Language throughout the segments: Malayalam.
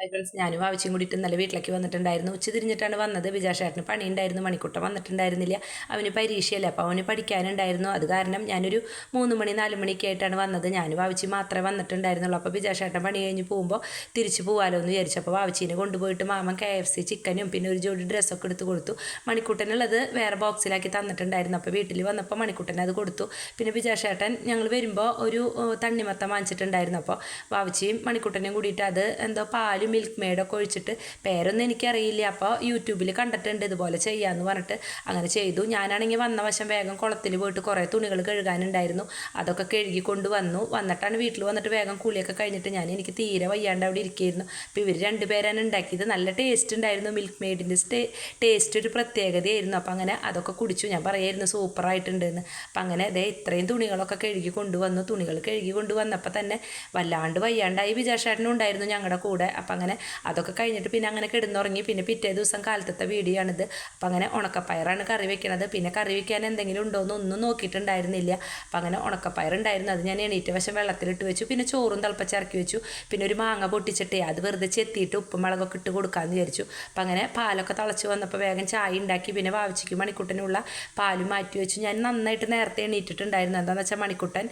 ഫ്രണ്ട്സ് ഞാനും ആവശ്യം കൂടിയിട്ട് ഇന്നലെ വീട്ടിലേക്ക് വന്നിട്ടുണ്ടായിരുന്നു. ഉച്ച തിരിഞ്ഞിട്ടാണ് വന്നത്. വിജാഷേട്ടന് പണിയുണ്ടായിരുന്നു, മണിക്കുട്ടൻ വന്നിട്ടുണ്ടായിരുന്നില്ല. അവന് പരീക്ഷയല്ലേ, അപ്പോൾ അവന് പഠിക്കാനുണ്ടായിരുന്നു. അത് കാരണം ഞാനൊരു 3 മണി 4 മണിയൊക്കെ ആയിട്ടാണ് വന്നത്. ഞാനും വാവിച്ചി മാത്രമേ വന്നിട്ടുണ്ടായിരുന്നുള്ളൂ. അപ്പോൾ വിജാഷേട്ടൻ പണി കഴിഞ്ഞ് പോകുമ്പോൾ തിരിച്ച് പോകാമല്ലോ എന്ന് വിചാരിച്ചു. അപ്പോൾ വാവിച്ചീനെ കൊണ്ടുപോയിട്ട് മാമൻ KFC ചിക്കനും പിന്നെ ഒരു ജോഡി ഡ്രസ്സൊക്കെ എടുത്ത് കൊടുത്തു. മണിക്കുട്ടനുള്ളത് വേറെ ബോക്സിലാക്കി തന്നിട്ടുണ്ടായിരുന്നു. അപ്പോൾ വീട്ടിൽ വന്നപ്പോൾ മണിക്കുട്ടൻ അത് കൊടുത്തു. പിന്നെ വിജാഷേട്ടൻ ഞങ്ങൾ വരുമ്പോൾ ഒരു തണ്ണിമത്തം വാങ്ങിച്ചിട്ടുണ്ടായിരുന്നു. അപ്പോൾ വാവിച്ചിയും മണിക്കുട്ടനെയും കൂടിയിട്ട് അത് എന്തോ പാലും മിൽക്ക് മെയ്ഡൊക്കെ ഒഴിച്ചിട്ട് പേരൊന്നും എനിക്കറിയില്ല. അപ്പോൾ യൂട്യൂബിൽ കണ്ടിട്ടുണ്ട് ഇതുപോലെ ചെയ്യാമെന്ന് പറഞ്ഞിട്ട് അങ്ങനെ ചെയ്തു. ഞാനാണെങ്കിൽ വന്ന വശം വേഗം കുളത്തിൽ പോയിട്ട് കുറേ തുണികൾ കഴുകാനുണ്ടായിരുന്നു. അതൊക്കെ കഴുകി കൊണ്ടുവന്നു. വന്നിട്ടാണ് വീട്ടിൽ വന്നിട്ട് വേഗം കുളിയൊക്കെ കഴിഞ്ഞിട്ട് എനിക്ക് തീരെ വയ്യാണ്ട് അവിടെ ഇരിക്കുകയായിരുന്നു. അപ്പോൾ ഇവർ രണ്ടുപേരാണ് ഉണ്ടാക്കിയത്. നല്ല ടേസ്റ്റ് ഉണ്ടായിരുന്നു. മിൽക്ക് മെയ്ഡിൻ്റെ ടേസ്റ്റ് ഒരു പ്രത്യേകതയായിരുന്നു. അപ്പോൾ അങ്ങനെ അതൊക്കെ കുടിച്ചു. ഞാൻ പറയായിരുന്നു സൂപ്പറായിട്ടുണ്ടെന്ന്. അപ്പം അങ്ങനെ ഇത്രയും തുണികളൊക്കെ കഴുകി കൊണ്ടുവന്നു. തുണികൾ കഴുകി കൊണ്ടുവന്നപ്പോൾ തന്നെ വല്ലാണ്ട് വയ്യാണ്ടായി. വിജാഷേട്ടനും ഉണ്ടായിരുന്നു ഞങ്ങളുടെ കൂടെ. അപ്പം അങ്ങനെ അതൊക്കെ കഴിഞ്ഞിട്ട് പിന്നെ അങ്ങനെ കിടന്നുറങ്ങി. പിന്നെ പിറ്റേ ദിവസം കാലത്തത്തെ വീഡിയോ ആണിത്. അപ്പം അങ്ങനെ ഉണക്കപ്പയറാണ് കറി വെക്കണത്. പിന്നെ കറി വെക്കാൻ എന്തെങ്കിലും ഉണ്ടോയെന്ന് ഒന്നും നോക്കിയിട്ടുണ്ടായിരുന്നില്ല. അപ്പം അങ്ങനെ ഉണക്കപ്പയറുണ്ടായിരുന്നു. അത് ഞാൻ എണീറ്റ് വശം വെള്ളത്തിലിട്ട് വെച്ചു. പിന്നെ ചോറും തിളപ്പിച്ചിറക്കി വെച്ചു. പിന്നെ ഒരു മാങ്ങ പൊട്ടിച്ചിട്ടേ അത് വെറുതെ ചെത്തിയിട്ട് ഉപ്പും മുളകൊക്കെ ഇട്ട് കൊടുക്കാമെന്ന് വിചാരിച്ചു. അപ്പം അങ്ങനെ പാലൊക്കെ തിളച്ച് വന്നപ്പോൾ വേഗം ചായ ഉണ്ടാക്കി. പിന്നെ വാവിച്ചിക്ക് മണിക്കുട്ടനുള്ള പാലും മാറ്റി വെച്ചു. ഞാൻ നന്നായിട്ട് നേരത്തെ എണീറ്റിട്ടുണ്ടായിരുന്നു. എന്താണെന്ന് വെച്ചാൽ മണിക്കുട്ടൻ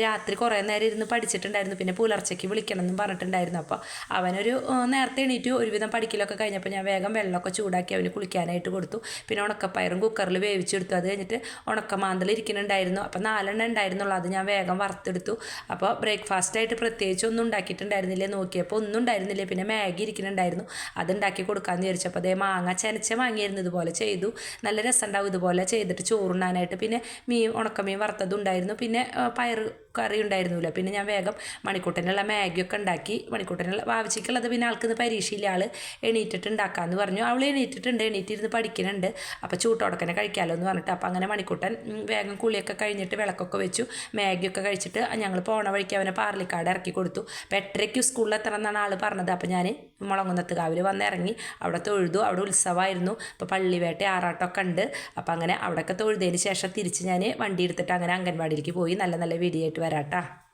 രാത്രി കുറേ നേരം ഇരുന്ന് പഠിച്ചിട്ടുണ്ടായിരുന്നു. പിന്നെ പുലർച്ചയ്ക്ക് വിളിക്കണം എന്നും പറഞ്ഞിട്ടുണ്ടായിരുന്നു. അപ്പോൾ അവനൊരു നേരത്തെ എണീറ്റു. ഒരുവിധം പഠിക്കലൊക്കെ കഴിഞ്ഞപ്പോൾ ഞാൻ വേഗം വെള്ളമൊക്കെ ചൂടാക്കി അവന് കുളിക്കാനായിട്ട് കൊടുത്തു. പിന്നെ ഉണക്കപ്പയറും കുക്കറിൽ വേവിച്ചെടുത്തു. അത് കഴിഞ്ഞിട്ട് ഉണക്കമാന്തൽ ഇരിക്കുന്നുണ്ടായിരുന്നു. അപ്പോൾ 4 ഉണ്ടായിരുന്നുള്ളൂ. അത് ഞാൻ വേഗം വറുത്തെടുത്തു. അപ്പോൾ ബ്രേക്ക്ഫാസ്റ്റായിട്ട് പ്രത്യേകിച്ച് ഒന്നും ഉണ്ടാക്കിയിട്ടുണ്ടായിരുന്നില്ല. നോക്കിയപ്പോൾ ഒന്നും ഉണ്ടായിരുന്നില്ല. പിന്നെ മാഗി ഇരിക്കുന്നുണ്ടായിരുന്നു. അതുണ്ടാക്കി കൊടുക്കാമെന്ന് വിചാരിച്ചപ്പോൾ മാങ്ങ ചെനച്ച മാങ്ങയായിരുന്നു. ഇതുപോലെ ചെയ്തു. നല്ല രസമുണ്ടാവും ഇതുപോലെ ചെയ്തിട്ട് ചോറുണ്ണാനായിട്ട്. പിന്നെ ഉണക്കമീൻ വറുത്തതും ഉണ്ടായിരുന്നു. പിന്നെ പയർ കറി ഉണ്ടായിരുന്നില്ല. പിന്നെ ഞാൻ വേഗം മണിക്കൂട്ടനുള്ള മാഗിയൊക്കെ ഉണ്ടാക്കി. മണിക്കൂട്ടനുള്ള വാവിച്ചിക്കുള്ളത് പിന്നെ ആൾക്കിന്ന് പരീക്ഷയില്ല. ആൾ എണീറ്റിട്ട് ഉണ്ടാക്കാമെന്ന് പറഞ്ഞു. അവൾ എണീറ്റിരുന്ന് പഠിക്കുന്നുണ്ട്. അപ്പോൾ ചൂട്ടോടക്കനെ കഴിക്കാമല്ലോ എന്ന് പറഞ്ഞിട്ട്. അപ്പോൾ അങ്ങനെ മണിക്കൂട്ടൻ വേഗം കുളിയൊക്കെ കഴിഞ്ഞിട്ട് വിളക്കൊക്കെ വെച്ചു. മാഗിയൊക്കെ കഴിച്ചിട്ട് ഞങ്ങൾ പോണ വഴിക്ക് അവനെ പാർലിക്കാട് ഇറക്കി കൊടുത്തു. അപ്പോൾ 8:30 സ്കൂളിൽ എത്തണം എന്നാണ് ആൾ പറഞ്ഞത്. അപ്പോൾ ഞാൻ മുളങ്ങുന്നത്തുകാവിൽ വന്നിറങ്ങി. അവിടെ തൊഴുതു. അവിടെ ഉത്സവമായിരുന്നു. അപ്പോൾ പള്ളിവേട്ട ആറാട്ടമൊക്കെ ഉണ്ട്. അപ്പോൾ അങ്ങനെ അവിടെയൊക്കെ തൊഴുതതിന് ശേഷം തിരിച്ച് ഞാൻ വണ്ടി എടുത്തിട്ട് അങ്ങനെ അംഗൻവാടിയിലേക്ക് പോയി. നല്ല നല്ല വീഡിയോ ആയിട്ട് വരാം കേട്ടോ.